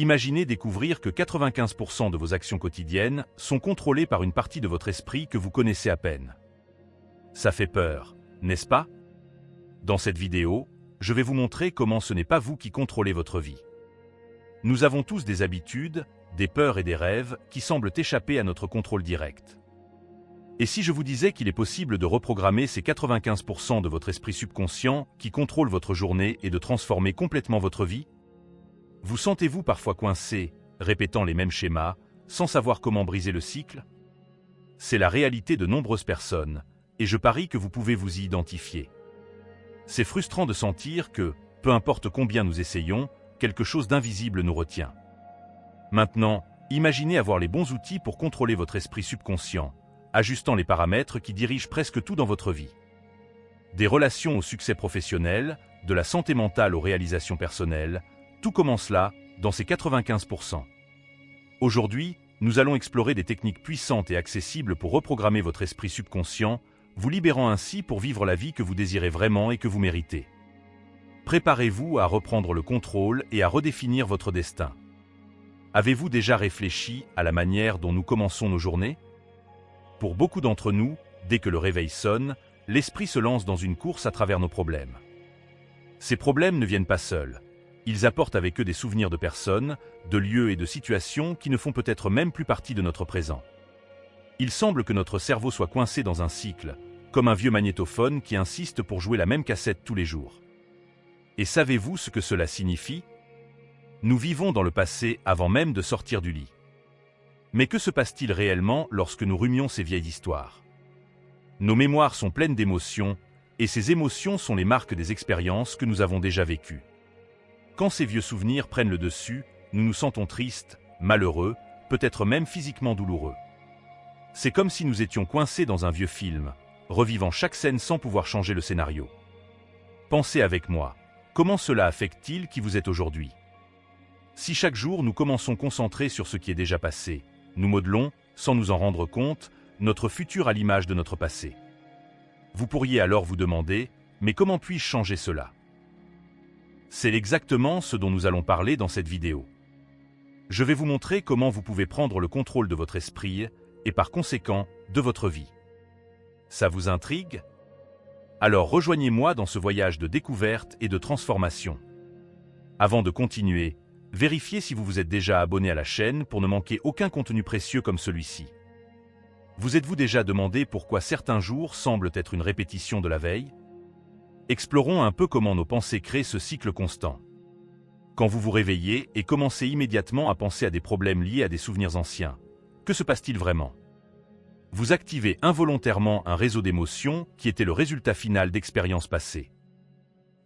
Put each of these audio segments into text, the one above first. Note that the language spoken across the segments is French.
Imaginez découvrir que 95% de vos actions quotidiennes sont contrôlées par une partie de votre esprit que vous connaissez à peine. Ça fait peur, n'est-ce pas? Dans cette vidéo, je vais vous montrer comment ce n'est pas vous qui contrôlez votre vie. Nous avons tous des habitudes, des peurs et des rêves qui semblent échapper à notre contrôle direct. Et si je vous disais qu'il est possible de reprogrammer ces 95% de votre esprit subconscient qui contrôle votre journée et de transformer complètement votre vie? Vous sentez-vous parfois coincé, répétant les mêmes schémas, sans savoir comment briser le cycle? C'est la réalité de nombreuses personnes, et je parie que vous pouvez vous y identifier. C'est frustrant de sentir que, peu importe combien nous essayons, quelque chose d'invisible nous retient. Maintenant, imaginez avoir les bons outils pour contrôler votre esprit subconscient, ajustant les paramètres qui dirigent presque tout dans votre vie. Des relations au succès professionnel, de la santé mentale aux réalisations personnelles, tout commence là, dans ces 95%. Aujourd'hui, nous allons explorer des techniques puissantes et accessibles pour reprogrammer votre esprit subconscient, vous libérant ainsi pour vivre la vie que vous désirez vraiment et que vous méritez. Préparez-vous à reprendre le contrôle et à redéfinir votre destin. Avez-vous déjà réfléchi à la manière dont nous commençons nos journées? Pour beaucoup d'entre nous, dès que le réveil sonne, l'esprit se lance dans une course à travers nos problèmes. Ces problèmes ne viennent pas seuls. Ils apportent avec eux des souvenirs de personnes, de lieux et de situations qui ne font peut-être même plus partie de notre présent. Il semble que notre cerveau soit coincé dans un cycle, comme un vieux magnétophone qui insiste pour jouer la même cassette tous les jours. Et savez-vous ce que cela signifie? Nous vivons dans le passé avant même de sortir du lit. Mais que se passe-t-il réellement lorsque nous rumions ces vieilles histoires? Nos mémoires sont pleines d'émotions, et ces émotions sont les marques des expériences que nous avons déjà vécues. Quand ces vieux souvenirs prennent le dessus, nous nous sentons tristes, malheureux, peut-être même physiquement douloureux. C'est comme si nous étions coincés dans un vieux film, revivant chaque scène sans pouvoir changer le scénario. Pensez avec moi, comment cela affecte-t-il qui vous êtes aujourd'hui? Si chaque jour nous commençons concentrés sur ce qui est déjà passé, nous modelons, sans nous en rendre compte, notre futur à l'image de notre passé. Vous pourriez alors vous demander, mais comment puis-je changer cela? C'est exactement ce dont nous allons parler dans cette vidéo. Je vais vous montrer comment vous pouvez prendre le contrôle de votre esprit et par conséquent, de votre vie. Ça vous intrigue? Alors rejoignez-moi dans ce voyage de découverte et de transformation. Avant de continuer, vérifiez si vous vous êtes déjà abonné à la chaîne pour ne manquer aucun contenu précieux comme celui-ci. Vous êtes-vous déjà demandé pourquoi certains jours semblent être une répétition de la veille? Explorons un peu comment nos pensées créent ce cycle constant. Quand vous vous réveillez et commencez immédiatement à penser à des problèmes liés à des souvenirs anciens, que se passe-t-il vraiment? Vous activez involontairement un réseau d'émotions qui était le résultat final d'expériences passées.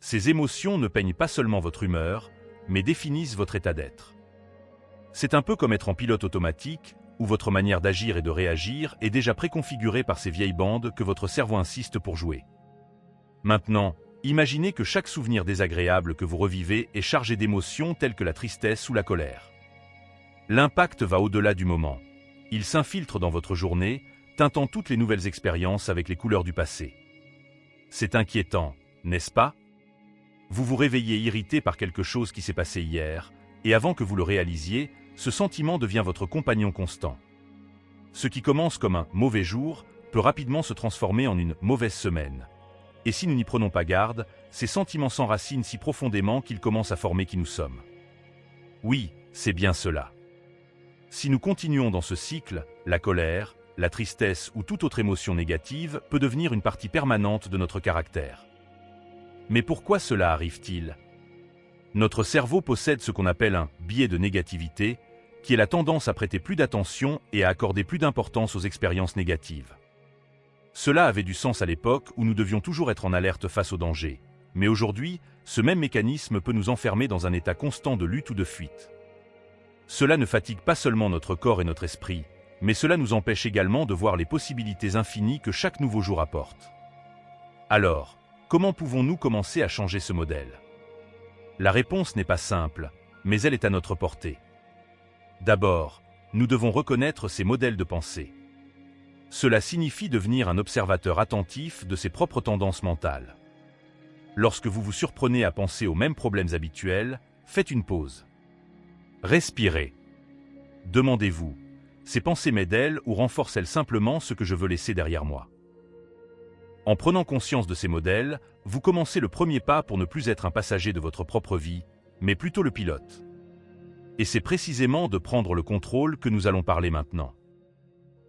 Ces émotions ne peignent pas seulement votre humeur, mais définissent votre état d'être. C'est un peu comme être en pilote automatique, où votre manière d'agir et de réagir est déjà préconfigurée par ces vieilles bandes que votre cerveau insiste pour jouer. Maintenant, imaginez que chaque souvenir désagréable que vous revivez est chargé d'émotions telles que la tristesse ou la colère. L'impact va au-delà du moment. Il s'infiltre dans votre journée, teintant toutes les nouvelles expériences avec les couleurs du passé. C'est inquiétant, n'est-ce pas? Vous vous réveillez irrité par quelque chose qui s'est passé hier, et avant que vous le réalisiez, ce sentiment devient votre compagnon constant. Ce qui commence comme un mauvais jour peut rapidement se transformer en une mauvaise semaine. Et si nous n'y prenons pas garde, ces sentiments s'enracinent si profondément qu'ils commencent à former qui nous sommes. Oui, c'est bien cela. Si nous continuons dans ce cycle, la colère, la tristesse ou toute autre émotion négative peut devenir une partie permanente de notre caractère. Mais pourquoi cela arrive-t-il? Notre cerveau possède ce qu'on appelle un biais de négativité, qui est la tendance à prêter plus d'attention et à accorder plus d'importance aux expériences négatives. Cela avait du sens à l'époque où nous devions toujours être en alerte face aux dangers, mais aujourd'hui, ce même mécanisme peut nous enfermer dans un état constant de lutte ou de fuite. Cela ne fatigue pas seulement notre corps et notre esprit, mais cela nous empêche également de voir les possibilités infinies que chaque nouveau jour apporte. Alors, comment pouvons-nous commencer à changer ce modèle? La réponse n'est pas simple, mais elle est à notre portée. D'abord, nous devons reconnaître ces modèles de pensée. Cela signifie devenir un observateur attentif de ses propres tendances mentales. Lorsque vous vous surprenez à penser aux mêmes problèmes habituels, faites une pause. Respirez. Demandez-vous, ces pensées m'aident-elles ou renforcent-elles simplement ce que je veux laisser derrière moi? En prenant conscience de ces modèles, vous commencez le premier pas pour ne plus être un passager de votre propre vie, mais plutôt le pilote. Et c'est précisément de prendre le contrôle que nous allons parler maintenant.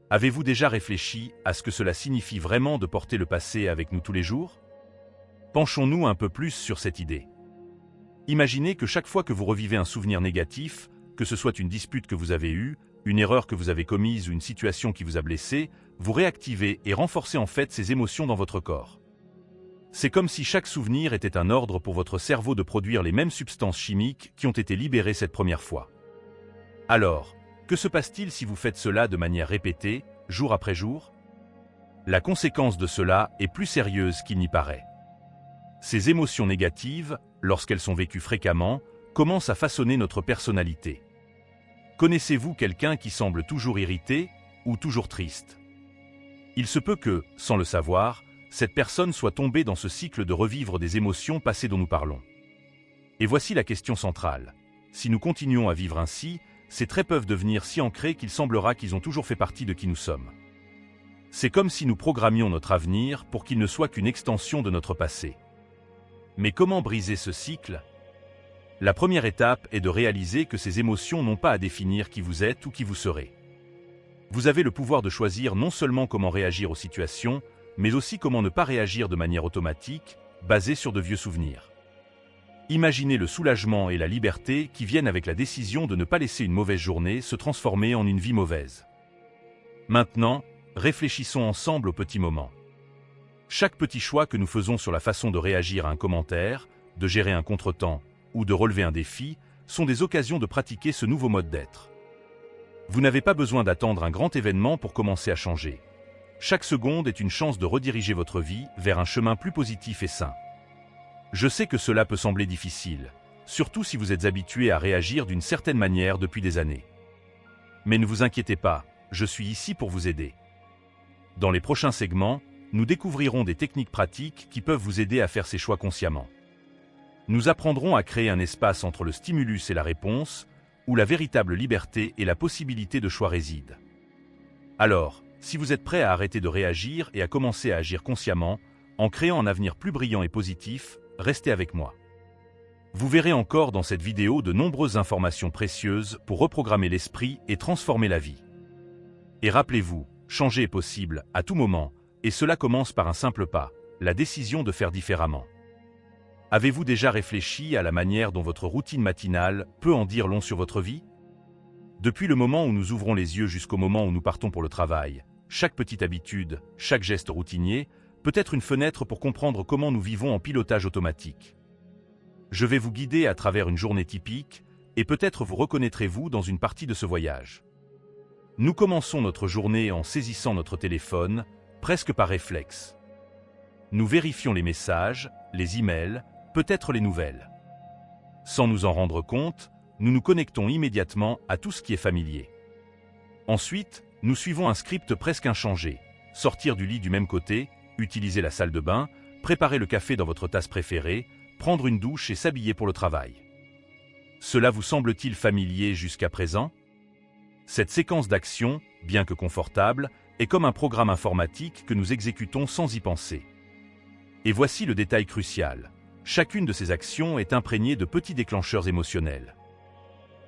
Avez-vous déjà réfléchi à ce que cela signifie vraiment de porter le passé avec nous tous les jours? Penchons-nous un peu plus sur cette idée. Imaginez que chaque fois que vous revivez un souvenir négatif, que ce soit une dispute que vous avez eue, une erreur que vous avez commise ou une situation qui vous a blessé, vous réactivez et renforcez en fait ces émotions dans votre corps. C'est comme si chaque souvenir était un ordre pour votre cerveau de produire les mêmes substances chimiques qui ont été libérées cette première fois. Alors, que se passe-t-il si vous faites cela de manière répétée, jour après jour? La conséquence de cela est plus sérieuse qu'il n'y paraît. Ces émotions négatives, lorsqu'elles sont vécues fréquemment, commencent à façonner notre personnalité. Connaissez-vous quelqu'un qui semble toujours irrité ou toujours triste? Il se peut que, sans le savoir, cette personne soit tombée dans ce cycle de revivre des émotions passées dont nous parlons. Et voici la question centrale. Si nous continuons à vivre ainsi, ces traits peuvent devenir si ancrés qu'il semblera qu'ils ont toujours fait partie de qui nous sommes. C'est comme si nous programmions notre avenir pour qu'il ne soit qu'une extension de notre passé. Mais comment briser ce cycle? La première étape est de réaliser que ces émotions n'ont pas à définir qui vous êtes ou qui vous serez. Vous avez le pouvoir de choisir non seulement comment réagir aux situations, mais aussi comment ne pas réagir de manière automatique, basée sur de vieux souvenirs. Imaginez le soulagement et la liberté qui viennent avec la décision de ne pas laisser une mauvaise journée se transformer en une vie mauvaise. Maintenant, réfléchissons ensemble aux petits moments. Chaque petit choix que nous faisons sur la façon de réagir à un commentaire, de gérer un contretemps ou de relever un défi sont des occasions de pratiquer ce nouveau mode d'être. Vous n'avez pas besoin d'attendre un grand événement pour commencer à changer. Chaque seconde est une chance de rediriger votre vie vers un chemin plus positif et sain. Je sais que cela peut sembler difficile, surtout si vous êtes habitué à réagir d'une certaine manière depuis des années. Mais ne vous inquiétez pas, je suis ici pour vous aider. Dans les prochains segments, nous découvrirons des techniques pratiques qui peuvent vous aider à faire ces choix consciemment. Nous apprendrons à créer un espace entre le stimulus et la réponse, où la véritable liberté et la possibilité de choix résident. Alors, si vous êtes prêt à arrêter de réagir et à commencer à agir consciemment, en créant un avenir plus brillant et positif, restez avec moi. Vous verrez encore dans cette vidéo de nombreuses informations précieuses pour reprogrammer l'esprit et transformer la vie. Et rappelez-vous, changer est possible, à tout moment, et cela commence par un simple pas, la décision de faire différemment. Avez-vous déjà réfléchi à la manière dont votre routine matinale peut en dire long sur votre vie? Depuis le moment où nous ouvrons les yeux jusqu'au moment où nous partons pour le travail, chaque petite habitude, chaque geste routinier, peut être une fenêtre pour comprendre comment nous vivons en pilotage automatique. Je vais vous guider à travers une journée typique, et peut-être vous reconnaîtrez-vous dans une partie de ce voyage. Nous commençons notre journée en saisissant notre téléphone, presque par réflexe. Nous vérifions les messages, les emails, peut-être les nouvelles. Sans nous en rendre compte, nous nous connectons immédiatement à tout ce qui est familier. Ensuite, nous suivons un script presque inchangé. Sortir du lit du même côté, utiliser la salle de bain, préparer le café dans votre tasse préférée, prendre une douche et s'habiller pour le travail. Cela vous semble-t-il familier jusqu'à présent? Cette séquence d'actions, bien que confortable, est comme un programme informatique que nous exécutons sans y penser. Et voici le détail crucial. Chacune de ces actions est imprégnée de petits déclencheurs émotionnels.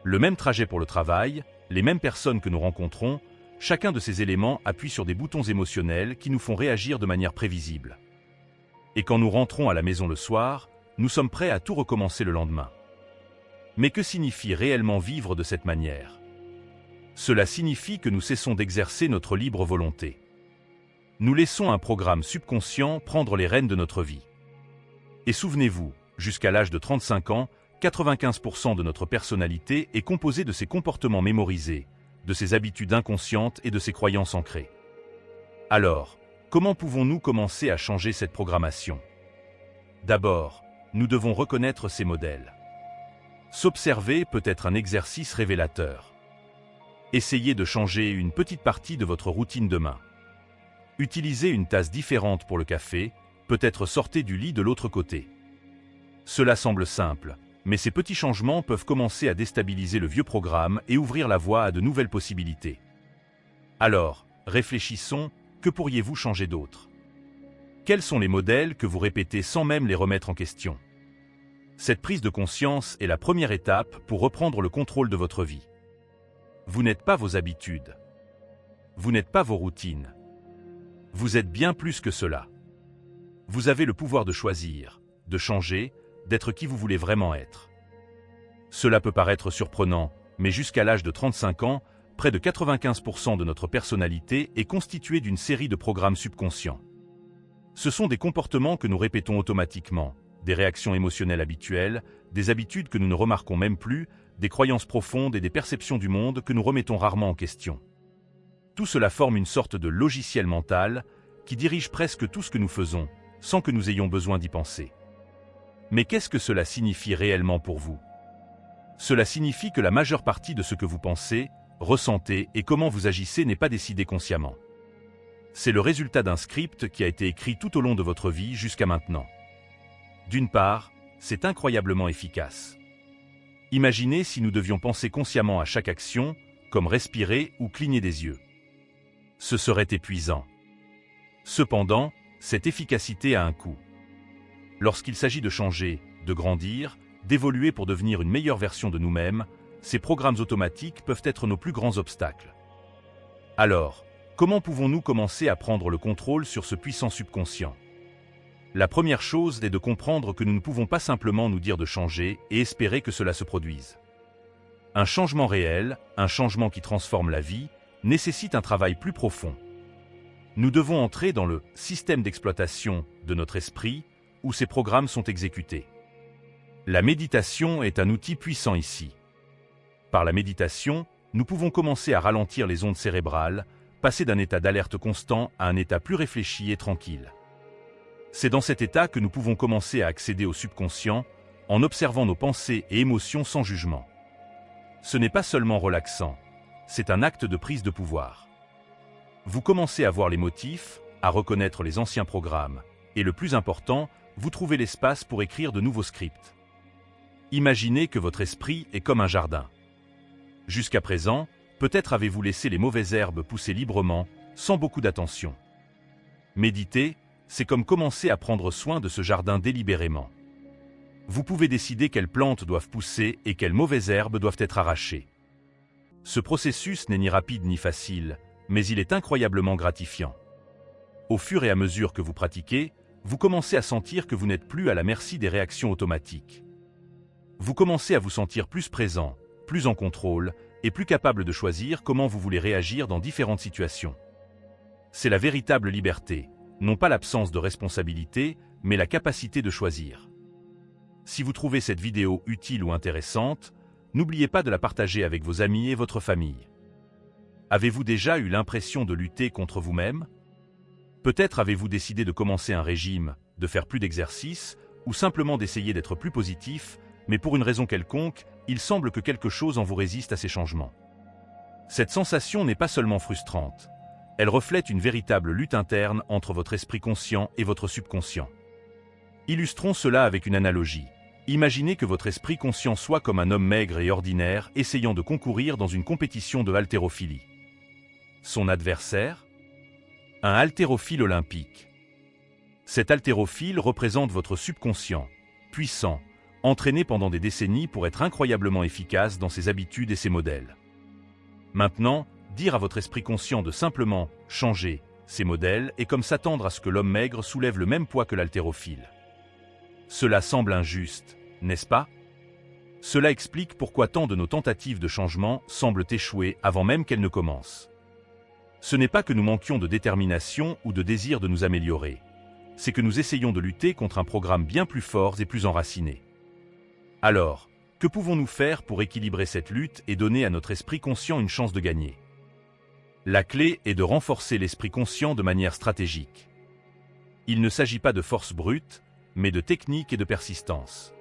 Le même trajet pour le travail, les mêmes personnes que nous rencontrons, chacun de ces éléments appuie sur des boutons émotionnels qui nous font réagir de manière prévisible. Et quand nous rentrons à la maison le soir, nous sommes prêts à tout recommencer le lendemain. Mais que signifie réellement vivre de cette manière? Cela signifie que nous cessons d'exercer notre libre volonté. Nous laissons un programme subconscient prendre les rênes de notre vie. Et souvenez-vous, jusqu'à l'âge de 35 ans, 95% de notre personnalité est composée de ces comportements mémorisés, de ces habitudes inconscientes et de ces croyances ancrées. Alors, comment pouvons-nous commencer à changer cette programmation? D'abord, nous devons reconnaître ces modèles. S'observer peut être un exercice révélateur. Essayez de changer une petite partie de votre routine de main. Utilisez une tasse différente pour le café, peut-être sortez du lit de l'autre côté. Cela semble simple, Mais ces petits changements peuvent commencer à déstabiliser le vieux programme et ouvrir la voie à de nouvelles possibilités. Alors, réfléchissons, que pourriez-vous changer d'autre? Quels sont les modèles que vous répétez sans même les remettre en question? Cette prise de conscience est la première étape pour reprendre le contrôle de votre vie. Vous n'êtes pas vos habitudes. Vous n'êtes pas vos routines. Vous êtes bien plus que cela. Vous avez le pouvoir de choisir, de changer, d'être qui vous voulez vraiment être. Cela peut paraître surprenant, mais jusqu'à l'âge de 35 ans, près de 95% de notre personnalité est constituée d'une série de programmes subconscients. Ce sont des comportements que nous répétons automatiquement, des réactions émotionnelles habituelles, des habitudes que nous ne remarquons même plus, des croyances profondes et des perceptions du monde que nous remettons rarement en question. Tout cela forme une sorte de logiciel mental qui dirige presque tout ce que nous faisons, sans que nous ayons besoin d'y penser. Mais qu'est-ce que cela signifie réellement pour vous? Cela signifie que la majeure partie de ce que vous pensez, ressentez et comment vous agissez n'est pas décidé consciemment. C'est le résultat d'un script qui a été écrit tout au long de votre vie jusqu'à maintenant. D'une part, c'est incroyablement efficace. Imaginez si nous devions penser consciemment à chaque action, comme respirer ou cligner des yeux. Ce serait épuisant. Cependant, cette efficacité a un coût. Lorsqu'il s'agit de changer, de grandir, d'évoluer pour devenir une meilleure version de nous-mêmes, ces programmes automatiques peuvent être nos plus grands obstacles. Alors, comment pouvons-nous commencer à prendre le contrôle sur ce puissant subconscient? La première chose est de comprendre que nous ne pouvons pas simplement nous dire de changer et espérer que cela se produise. Un changement réel, un changement qui transforme la vie, nécessite un travail plus profond. Nous devons entrer dans le système d'exploitation de notre esprit où ces programmes sont exécutés. La méditation est un outil puissant ici. Par la méditation, nous pouvons commencer à ralentir les ondes cérébrales, passer d'un état d'alerte constant à un état plus réfléchi et tranquille. C'est dans cet état que nous pouvons commencer à accéder au subconscient en observant nos pensées et émotions sans jugement. Ce n'est pas seulement relaxant, c'est un acte de prise de pouvoir. Vous commencez à voir les motifs, à reconnaître les anciens programmes, et le plus important, vous trouvez l'espace pour écrire de nouveaux scripts. Imaginez que votre esprit est comme un jardin. Jusqu'à présent, peut-être avez-vous laissé les mauvaises herbes pousser librement, sans beaucoup d'attention. Méditer, c'est comme commencer à prendre soin de ce jardin délibérément. Vous pouvez décider quelles plantes doivent pousser et quelles mauvaises herbes doivent être arrachées. Ce processus n'est ni rapide ni facile, mais il est incroyablement gratifiant. Au fur et à mesure que vous pratiquez, vous commencez à sentir que vous n'êtes plus à la merci des réactions automatiques. Vous commencez à vous sentir plus présent, plus en contrôle, et plus capable de choisir comment vous voulez réagir dans différentes situations. C'est la véritable liberté, non pas l'absence de responsabilité, mais la capacité de choisir. Si vous trouvez cette vidéo utile ou intéressante, n'oubliez pas de la partager avec vos amis et votre famille. Avez-vous déjà eu l'impression de lutter contre vous-même? Peut-être avez-vous décidé de commencer un régime, de faire plus d'exercice, ou simplement d'essayer d'être plus positif, mais pour une raison quelconque, il semble que quelque chose en vous résiste à ces changements. Cette sensation n'est pas seulement frustrante, elle reflète une véritable lutte interne entre votre esprit conscient et votre subconscient. Illustrons cela avec une analogie. Imaginez que votre esprit conscient soit comme un homme maigre et ordinaire essayant de concourir dans une compétition de haltérophilie. Son adversaire? Un haltérophile olympique. Cet haltérophile représente votre subconscient, puissant, entraîné pendant des décennies pour être incroyablement efficace dans ses habitudes et ses modèles. Maintenant, dire à votre esprit conscient de simplement changer ses modèles est comme s'attendre à ce que l'homme maigre soulève le même poids que l'haltérophile. Cela semble injuste, n'est-ce pas? Cela explique pourquoi tant de nos tentatives de changement semblent échouer avant même qu'elles ne commencent. Ce n'est pas que nous manquions de détermination ou de désir de nous améliorer. C'est que nous essayons de lutter contre un programme bien plus fort et plus enraciné. Alors, que pouvons-nous faire pour équilibrer cette lutte et donner à notre esprit conscient une chance de gagner? La clé est de renforcer l'esprit conscient de manière stratégique. Il ne s'agit pas de force brute, mais de technique et de persistance.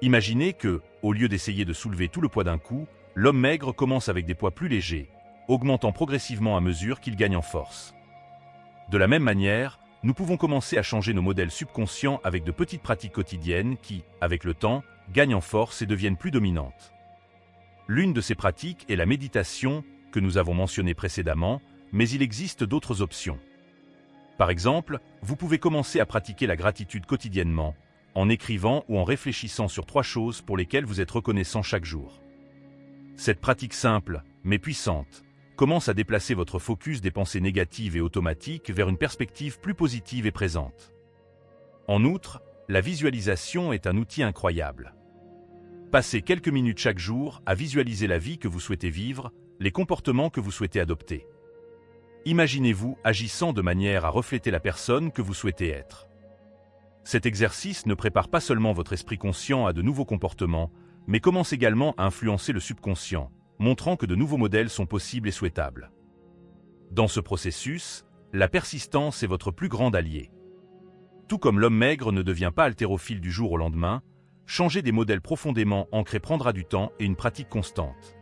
Imaginez que, au lieu d'essayer de soulever tout le poids d'un coup, l'homme maigre commence avec des poids plus légers, augmentant progressivement à mesure qu'il gagne en force. De la même manière, nous pouvons commencer à changer nos modèles subconscients avec de petites pratiques quotidiennes qui, avec le temps, gagnent en force et deviennent plus dominantes. L'une de ces pratiques est la méditation, que nous avons mentionnée précédemment, mais il existe d'autres options. Par exemple, vous pouvez commencer à pratiquer la gratitude quotidiennement, en écrivant ou en réfléchissant sur 3 choses pour lesquelles vous êtes reconnaissant chaque jour. Cette pratique simple, mais puissante, commence à déplacer votre focus des pensées négatives et automatiques vers une perspective plus positive et présente. En outre, la visualisation est un outil incroyable. Passez quelques minutes chaque jour à visualiser la vie que vous souhaitez vivre, les comportements que vous souhaitez adopter. Imaginez-vous agissant de manière à refléter la personne que vous souhaitez être. Cet exercice ne prépare pas seulement votre esprit conscient à de nouveaux comportements, mais commence également à influencer le subconscient, montrant que de nouveaux modèles sont possibles et souhaitables. Dans ce processus, la persistance est votre plus grand allié. Tout comme l'homme maigre ne devient pas haltérophile du jour au lendemain, changer des modèles profondément ancrés prendra du temps et une pratique constante.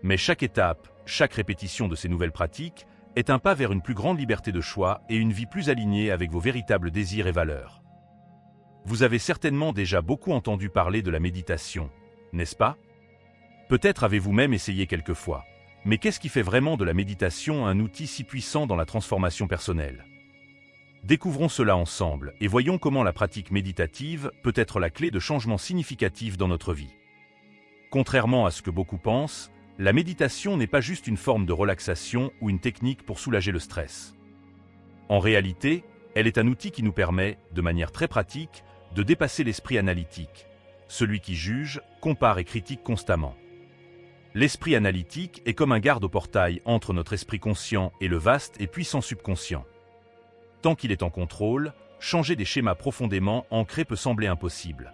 Mais chaque étape, chaque répétition de ces nouvelles pratiques est un pas vers une plus grande liberté de choix et une vie plus alignée avec vos véritables désirs et valeurs. Vous avez certainement déjà beaucoup entendu parler de la méditation, n'est-ce pas? Peut-être avez-vous même essayé quelquefois. Mais qu'est-ce qui fait vraiment de la méditation un outil si puissant dans la transformation personnelle? Découvrons cela ensemble et voyons comment la pratique méditative peut être la clé de changements significatifs dans notre vie. Contrairement à ce que beaucoup pensent, la méditation n'est pas juste une forme de relaxation ou une technique pour soulager le stress. En réalité, elle est un outil qui nous permet, de manière très pratique, de dépasser l'esprit analytique, celui qui juge, compare et critique constamment. L'esprit analytique est comme un garde au portail entre notre esprit conscient et le vaste et puissant subconscient. Tant qu'il est en contrôle, changer des schémas profondément ancrés peut sembler impossible.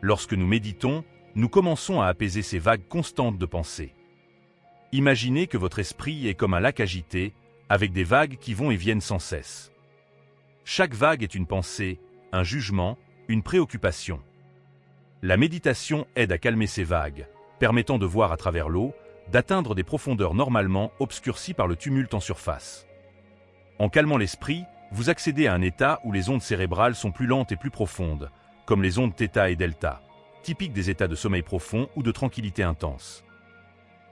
Lorsque nous méditons, nous commençons à apaiser ces vagues constantes de pensée. Imaginez que votre esprit est comme un lac agité, avec des vagues qui vont et viennent sans cesse. Chaque vague est une pensée, un jugement, une préoccupation. La méditation aide à calmer ces vagues, permettant de voir à travers l'eau, d'atteindre des profondeurs normalement obscurcies par le tumulte en surface. En calmant l'esprit, vous accédez à un état où les ondes cérébrales sont plus lentes et plus profondes, comme les ondes θ et δ, typiques des états de sommeil profond ou de tranquillité intense.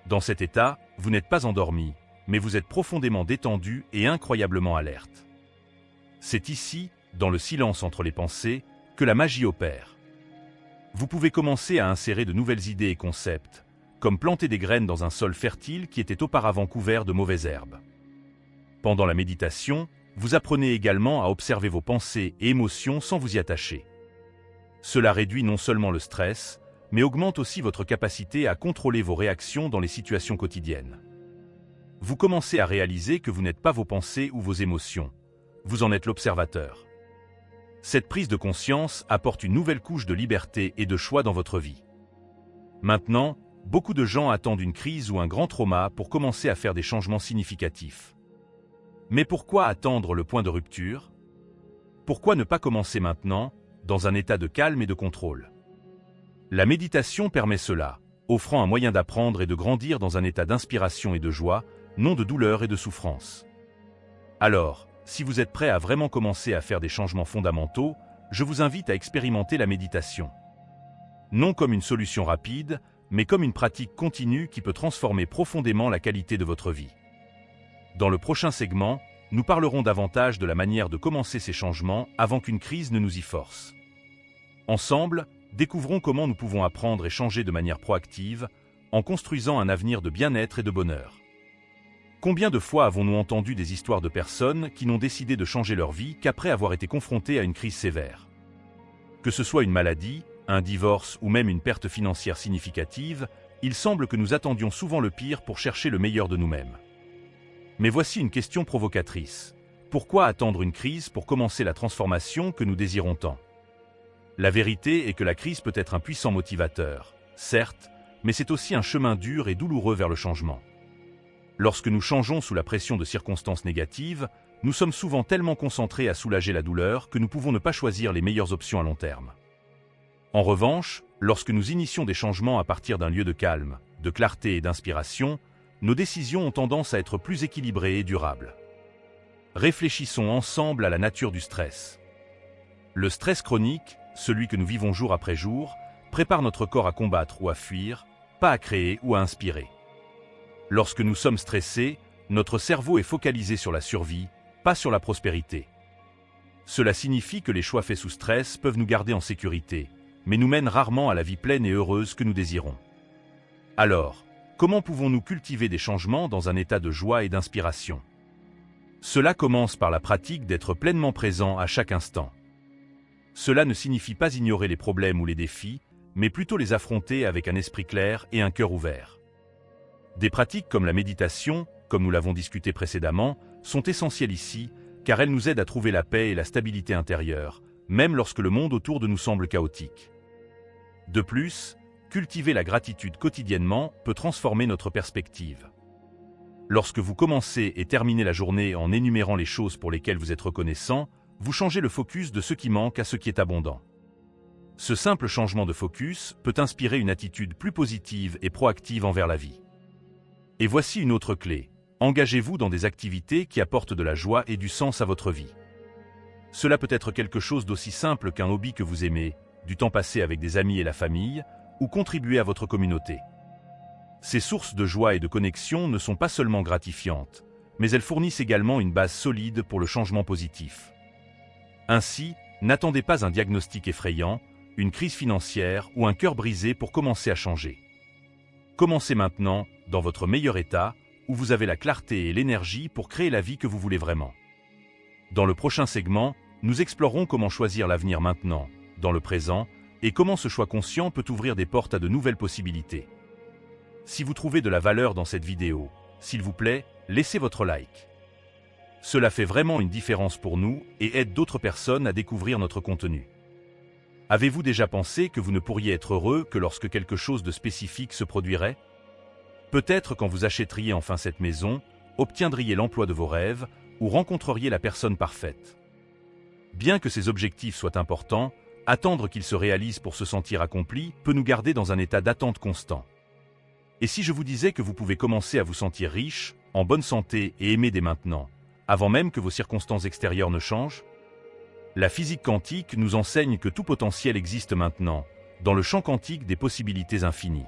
Dans cet état, vous n'êtes pas endormi, mais vous êtes profondément détendu et incroyablement alerte. C'est ici, dans le silence entre les pensées, que la magie opère. Vous pouvez commencer à insérer de nouvelles idées et concepts, comme planter des graines dans un sol fertile qui était auparavant couvert de mauvaises herbes. Pendant la méditation, vous apprenez également à observer vos pensées et émotions sans vous y attacher. Cela réduit non seulement le stress, mais augmente aussi votre capacité à contrôler vos réactions dans les situations quotidiennes. Vous commencez à réaliser que vous n'êtes pas vos pensées ou vos émotions, vous en êtes l'observateur. Cette prise de conscience apporte une nouvelle couche de liberté et de choix dans votre vie. Maintenant, beaucoup de gens attendent une crise ou un grand trauma pour commencer à faire des changements significatifs. Mais pourquoi attendre le point de rupture? Pourquoi ne pas commencer maintenant, dans un état de calme et de contrôle? La méditation permet cela, offrant un moyen d'apprendre et de grandir dans un état d'inspiration et de joie, non de douleur et de souffrance. Alors, si vous êtes prêt à vraiment commencer à faire des changements fondamentaux, je vous invite à expérimenter la méditation. Non comme une solution rapide, mais comme une pratique continue qui peut transformer profondément la qualité de votre vie. Dans le prochain segment, nous parlerons davantage de la manière de commencer ces changements avant qu'une crise ne nous y force. Ensemble, découvrons comment nous pouvons apprendre et changer de manière proactive, en construisant un avenir de bien-être et de bonheur. Combien de fois avons-nous entendu des histoires de personnes qui n'ont décidé de changer leur vie qu'après avoir été confrontées à une crise sévère? Que ce soit une maladie, un divorce ou même une perte financière significative, il semble que nous attendions souvent le pire pour chercher le meilleur de nous-mêmes. Mais voici une question provocatrice. Pourquoi attendre une crise pour commencer la transformation que nous désirons tant? La vérité est que la crise peut être un puissant motivateur, certes, mais c'est aussi un chemin dur et douloureux vers le changement. Lorsque nous changeons sous la pression de circonstances négatives, nous sommes souvent tellement concentrés à soulager la douleur que nous pouvons ne pas choisir les meilleures options à long terme. En revanche, lorsque nous initions des changements à partir d'un lieu de calme, de clarté et d'inspiration, nos décisions ont tendance à être plus équilibrées et durables. Réfléchissons ensemble à la nature du stress. Le stress chronique, celui que nous vivons jour après jour, prépare notre corps à combattre ou à fuir, pas à créer ou à inspirer. Lorsque nous sommes stressés, notre cerveau est focalisé sur la survie, pas sur la prospérité. Cela signifie que les choix faits sous stress peuvent nous garder en sécurité, mais nous mènent rarement à la vie pleine et heureuse que nous désirons. Alors, comment pouvons-nous cultiver des changements dans un état de joie et d'inspiration? Cela commence par la pratique d'être pleinement présent à chaque instant. Cela ne signifie pas ignorer les problèmes ou les défis, mais plutôt les affronter avec un esprit clair et un cœur ouvert. Des pratiques comme la méditation, comme nous l'avons discuté précédemment, sont essentielles ici, car elles nous aident à trouver la paix et la stabilité intérieure, même lorsque le monde autour de nous semble chaotique. De plus, cultiver la gratitude quotidiennement peut transformer notre perspective. Lorsque vous commencez et terminez la journée en énumérant les choses pour lesquelles vous êtes reconnaissant, vous changez le focus de ce qui manque à ce qui est abondant. Ce simple changement de focus peut inspirer une attitude plus positive et proactive envers la vie. Et voici une autre clé. Engagez-vous dans des activités qui apportent de la joie et du sens à votre vie. Cela peut être quelque chose d'aussi simple qu'un hobby que vous aimez, du temps passé avec des amis et la famille, ou contribuer à votre communauté. Ces sources de joie et de connexion ne sont pas seulement gratifiantes, mais elles fournissent également une base solide pour le changement positif. Ainsi, n'attendez pas un diagnostic effrayant, une crise financière ou un cœur brisé pour commencer à changer. Commencez maintenant, dans votre meilleur état, où vous avez la clarté et l'énergie pour créer la vie que vous voulez vraiment. Dans le prochain segment, nous explorerons comment choisir l'avenir maintenant, dans le présent, et comment ce choix conscient peut ouvrir des portes à de nouvelles possibilités. Si vous trouvez de la valeur dans cette vidéo, s'il vous plaît, laissez votre like. Cela fait vraiment une différence pour nous et aide d'autres personnes à découvrir notre contenu. Avez-vous déjà pensé que vous ne pourriez être heureux que lorsque quelque chose de spécifique se produirait? Peut-être quand vous achèteriez enfin cette maison, obtiendriez l'emploi de vos rêves ou rencontreriez la personne parfaite. Bien que ces objectifs soient importants, attendre qu'ils se réalisent pour se sentir accompli peut nous garder dans un état d'attente constant. Et si je vous disais que vous pouvez commencer à vous sentir riche, en bonne santé et aimé dès maintenant, avant même que vos circonstances extérieures ne changent? La physique quantique nous enseigne que tout potentiel existe maintenant, dans le champ quantique des possibilités infinies.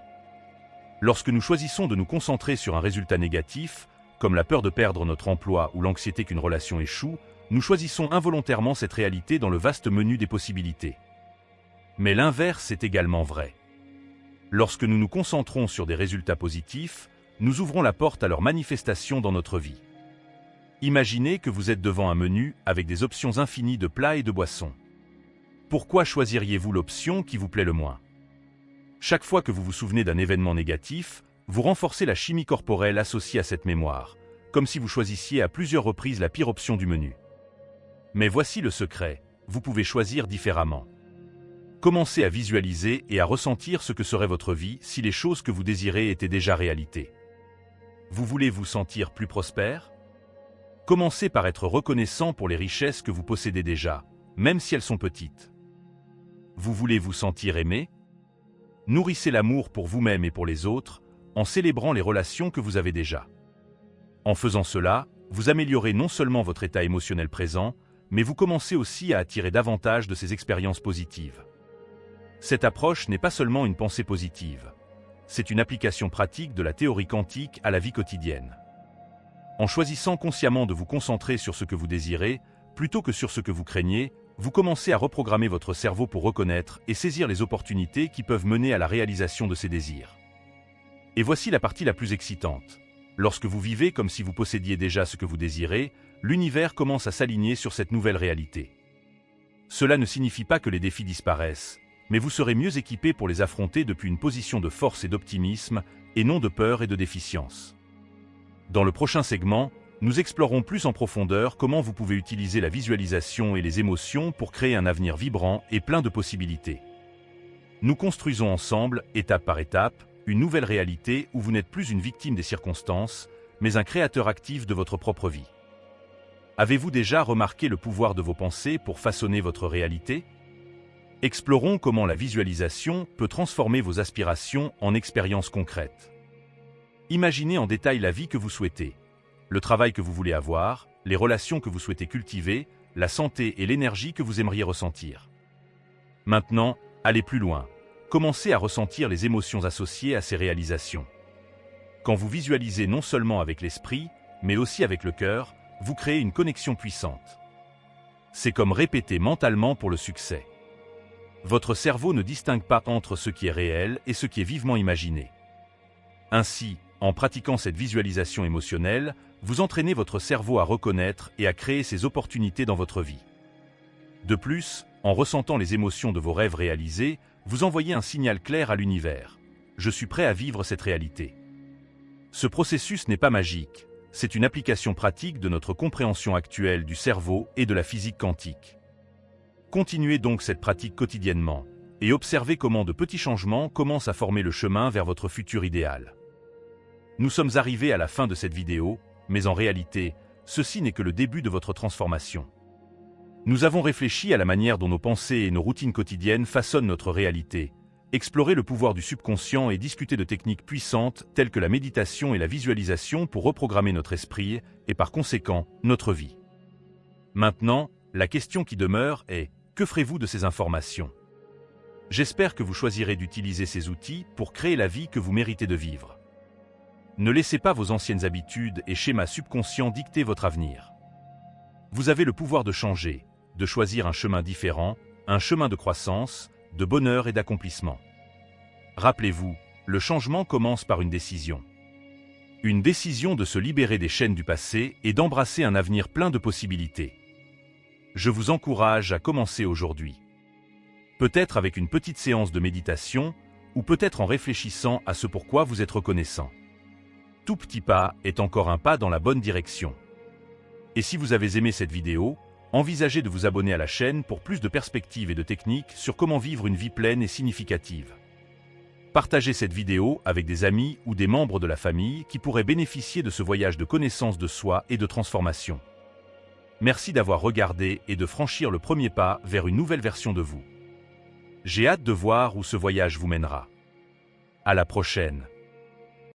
Lorsque nous choisissons de nous concentrer sur un résultat négatif, comme la peur de perdre notre emploi ou l'anxiété qu'une relation échoue, nous choisissons involontairement cette réalité dans le vaste menu des possibilités. Mais l'inverse est également vrai. Lorsque nous nous concentrons sur des résultats positifs, nous ouvrons la porte à leur manifestation dans notre vie. Imaginez que vous êtes devant un menu avec des options infinies de plats et de boissons. Pourquoi choisiriez-vous l'option qui vous plaît le moins? Chaque fois que vous vous souvenez d'un événement négatif, vous renforcez la chimie corporelle associée à cette mémoire, comme si vous choisissiez à plusieurs reprises la pire option du menu. Mais voici le secret, vous pouvez choisir différemment. Commencez à visualiser et à ressentir ce que serait votre vie si les choses que vous désirez étaient déjà réalité. Vous voulez vous sentir plus prospère? Commencez par être reconnaissant pour les richesses que vous possédez déjà, même si elles sont petites. Vous voulez vous sentir aimé? Nourrissez l'amour pour vous-même et pour les autres, en célébrant les relations que vous avez déjà. En faisant cela, vous améliorez non seulement votre état émotionnel présent, mais vous commencez aussi à attirer davantage de ces expériences positives. Cette approche n'est pas seulement une pensée positive, c'est une application pratique de la théorie quantique à la vie quotidienne. En choisissant consciemment de vous concentrer sur ce que vous désirez, plutôt que sur ce que vous craignez, vous commencez à reprogrammer votre cerveau pour reconnaître et saisir les opportunités qui peuvent mener à la réalisation de ces désirs. Et voici la partie la plus excitante. Lorsque vous vivez comme si vous possédiez déjà ce que vous désirez, l'univers commence à s'aligner sur cette nouvelle réalité. Cela ne signifie pas que les défis disparaissent, mais vous serez mieux équipé pour les affronter depuis une position de force et d'optimisme, et non de peur et de déficience. Dans le prochain segment, nous explorerons plus en profondeur comment vous pouvez utiliser la visualisation et les émotions pour créer un avenir vibrant et plein de possibilités. Nous construisons ensemble, étape par étape, une nouvelle réalité où vous n'êtes plus une victime des circonstances, mais un créateur actif de votre propre vie. Avez-vous déjà remarqué le pouvoir de vos pensées pour façonner votre réalité? Explorons comment la visualisation peut transformer vos aspirations en expériences concrètes. Imaginez en détail la vie que vous souhaitez, le travail que vous voulez avoir, les relations que vous souhaitez cultiver, la santé et l'énergie que vous aimeriez ressentir. Maintenant, allez plus loin. commencez à ressentir les émotions associées à ces réalisations. Quand vous visualisez non seulement avec l'esprit, mais aussi avec le cœur, vous créez une connexion puissante. C'est comme répéter mentalement pour le succès. Votre cerveau ne distingue pas entre ce qui est réel et ce qui est vivement imaginé. Ainsi, en pratiquant cette visualisation émotionnelle, vous entraînez votre cerveau à reconnaître et à créer ces opportunités dans votre vie. De plus, en ressentant les émotions de vos rêves réalisés, vous envoyez un signal clair à l'univers. Je suis prêt à vivre cette réalité. Ce processus n'est pas magique, c'est une application pratique de notre compréhension actuelle du cerveau et de la physique quantique. Continuez donc cette pratique quotidiennement et observez comment de petits changements commencent à former le chemin vers votre futur idéal. Nous sommes arrivés à la fin de cette vidéo, mais en réalité, ceci n'est que le début de votre transformation. Nous avons réfléchi à la manière dont nos pensées et nos routines quotidiennes façonnent notre réalité, exploré le pouvoir du subconscient et discuté de techniques puissantes telles que la méditation et la visualisation pour reprogrammer notre esprit et par conséquent, notre vie. Maintenant, la question qui demeure est: que ferez-vous de ces informations? J'espère que vous choisirez d'utiliser ces outils pour créer la vie que vous méritez de vivre. Ne laissez pas vos anciennes habitudes et schémas subconscients dicter votre avenir. Vous avez le pouvoir de changer, de choisir un chemin différent, un chemin de croissance, de bonheur et d'accomplissement. Rappelez-vous, le changement commence par une décision. Une décision de se libérer des chaînes du passé et d'embrasser un avenir plein de possibilités. Je vous encourage à commencer aujourd'hui. Peut-être avec une petite séance de méditation, ou peut-être en réfléchissant à ce pourquoi vous êtes reconnaissant. Tout petit pas est encore un pas dans la bonne direction. Et si vous avez aimé cette vidéo, envisagez de vous abonner à la chaîne pour plus de perspectives et de techniques sur comment vivre une vie pleine et significative. Partagez cette vidéo avec des amis ou des membres de la famille qui pourraient bénéficier de ce voyage de connaissance de soi et de transformation. Merci d'avoir regardé et de franchir le premier pas vers une nouvelle version de vous. J'ai hâte de voir où ce voyage vous mènera. À la prochaine.